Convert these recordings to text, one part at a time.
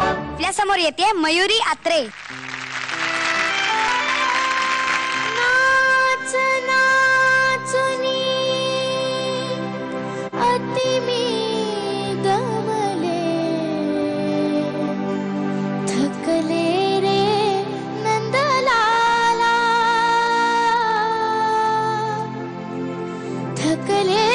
आपल्या समोर येते मयुरी आत्रे. नाच नाचुनी अति मी गमले, थकले रे नंदलाला, थकले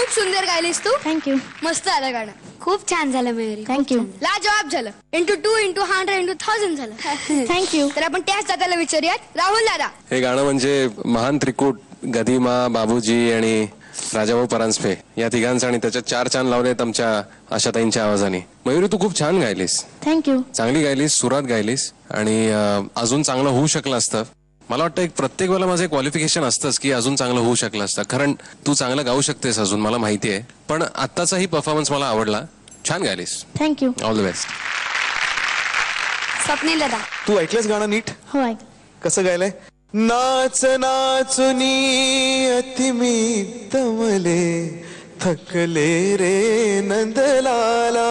सुंदर गायलीस तू. थँक्यू. मस्त आलं गाणं. खूप छान झालं मयुरी. थँक्यू. लाजवाब झालं. इंटू 2 इंटू 100 इंटू 1000 झालं. थँक्यू. तर आपण त्याच दादाला विचारूयात. राहुल दादा. हे गाणं म्हणजे महान त्रिकूट गदिमा, बाबूजी आणि राजाभाऊ परांजपे या तिघांचं आणि त्याच्यात 4 चांद लावलेत आमच्या आशाताईंच्या आवाजाने. मयुरी तू खूप छान गायलीस. थँक्यू. चांगली गायलीस, सुरात गायलीस आणि अजून चांगलं होऊ शकलं असतं. मला वाटतं एक प्रत्येक वेळेला माझं क्वालिफिकेशन असतंच की अजून चांगलं होऊ शकलं असतं, कारण तू चांगलं गाऊ शकतेस अजून, मला माहिती आहे. पण आत्ताचाही परफॉर्मन्स मला आवडला. छान गायलीस. Thank you. All the best. Swapnil दादा. तू ऐकलंस गाणं नीट? हो ऐक. कसं गायलंय? नाच नाचुनी अति मी दमले, थकले रे नंदलाला,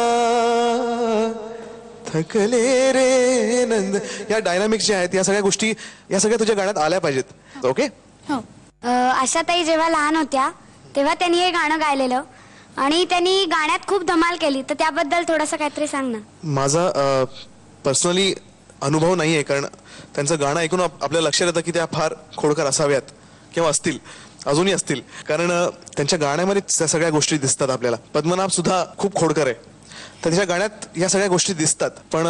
थकले रे नंद. या डायनामिक्स ज्या आहेत या सगळ्या गोष्टी या सगळ्या तुझ्या गाण्यात आल्या पाहिजेत. ओके. हो. आशाताई जेव्हा लहान होत्या तेव्हा त्यांनी हे गाणं गायलेलं आणि त्यांनी गाण्यात खूप धमाल केली, तर त्याबद्दल थोडंसं काहीतरी सांग ना. माझा पर्सनली अनुभव नाहीये, कारण त्यांचं गाणं ऐकून आपल्याला लक्षात येतं की त्या फार खोडकर असाव्यात किंवा असतील, अजूनही असतील, कारण त्यांच्या गाण्यामध्ये त्या सगळ्या गोष्टी दिसतात आपल्याला. पद्मनाभ सुद्धा खूप खोडकर आहे, तर त्याच्या गाण्यात या सगळ्या गोष्टी दिसतात. पण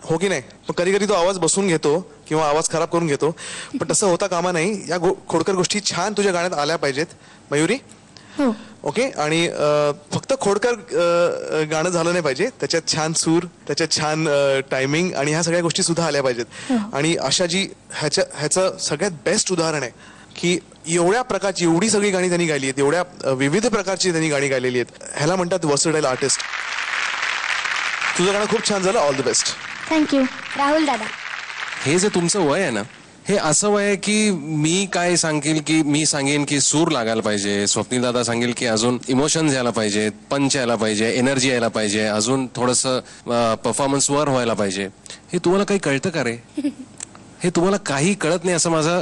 हो की नाही? पण कधी कधी तो आवाज बसून घेतो किंवा आवाज खराब करून घेतो, पण तसं होता कामा नाही. या खोडकर गोष्टी छान तुझ्या गाण्यात आल्या पाहिजेत मयुरी. ओके. आणि फक्त खोडकर गाणं झालं नाही पाहिजे, त्याच्यात छान सूर, त्याच्यात छान टायमिंग आणि ह्या सगळ्या गोष्टी सुद्धा आल्या पाहिजेत. आणि अशा जी ह्याचं सगळ्यात बेस्ट उदाहरण आहे की एवढ्या प्रकारची एवढी सगळी गाणी त्यांनी गायली आहेत, एवढ्या विविध प्रकारची त्यांनी गाणी गायलेली आहेत. ह्याला म्हणतात वर्सटाईल आर्टिस्ट. तुझं गाणं खूप छान झालं. All the best. Thank you. Rahul दादा. हे जे तुमचं वय आहे ना, हे असं वय आहे की मी काय सांगेन की सूर लागायला पाहिजे, स्वप्नील दादा सांगेल की अजून इमोशन्स यायला पाहिजे, पंच यायला पाहिजे, एनर्जी यायला पाहिजे, अजून थोडंसं परफॉर्मन्स वर व्हायला पाहिजे. हे तुम्हाला काही कळतं का रे? हे तुम्हाला काही कळत नाही असं माझं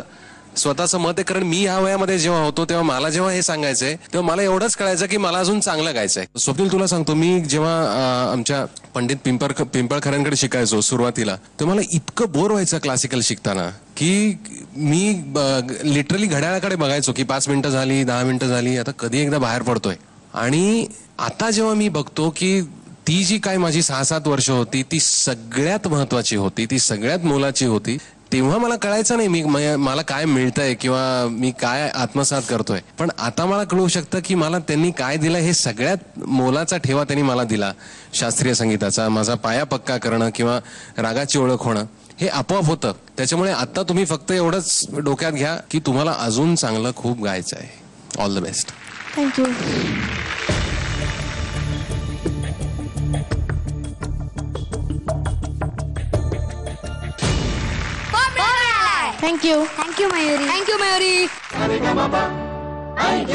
स्वतःचं मत आहे. कारण मी या वयामध्ये जेव्हा होतो तेव्हा मला जेव्हा हे सांगायचंय तेव्हा मला एवढंच कळायचं की मला अजून चांगलं गायचंय. स्वप्नील तुला सांगतो, मी जेव्हा आमच्या पंडित पिंपळखऱ्यांकडे शिकायचो सुरुवातीला, तेव्हा मला इतकं बोर व्हायचं क्लासिकल शिकताना की मी लिटरली घड्याळाकडे बघायचो की 5 मिनिटं झाली, 10 मिनिटं झाली, आता कधी एकदा बाहेर पडतोय. आणि आता जेव्हा मी बघतो की ती जी काय माझी 6-7 वर्ष होती ती सगळ्यात महत्वाची होती, ती सगळ्यात मोलाची होती, तेव्हा मला कळायचं नाही मला काय मिळतंय किंवा मी काय आत्मसात करतोय. पण आता मला कळू शकतं की मला त्यांनी काय दिलं, हे सगळ्यात मोलाचा ठेवा त्यांनी मला दिला. शास्त्रीय संगीताचा माझा पाया पक्का करणं किंवा रागाची ओळख होणं हे आपोआप होतं. त्याच्यामुळे आता तुम्ही फक्त एवढंच डोक्यात घ्या की तुम्हाला अजून चांगलं खूप गायचं आहे. All the best. Thank you. Thank you. Thank you Mayuri. I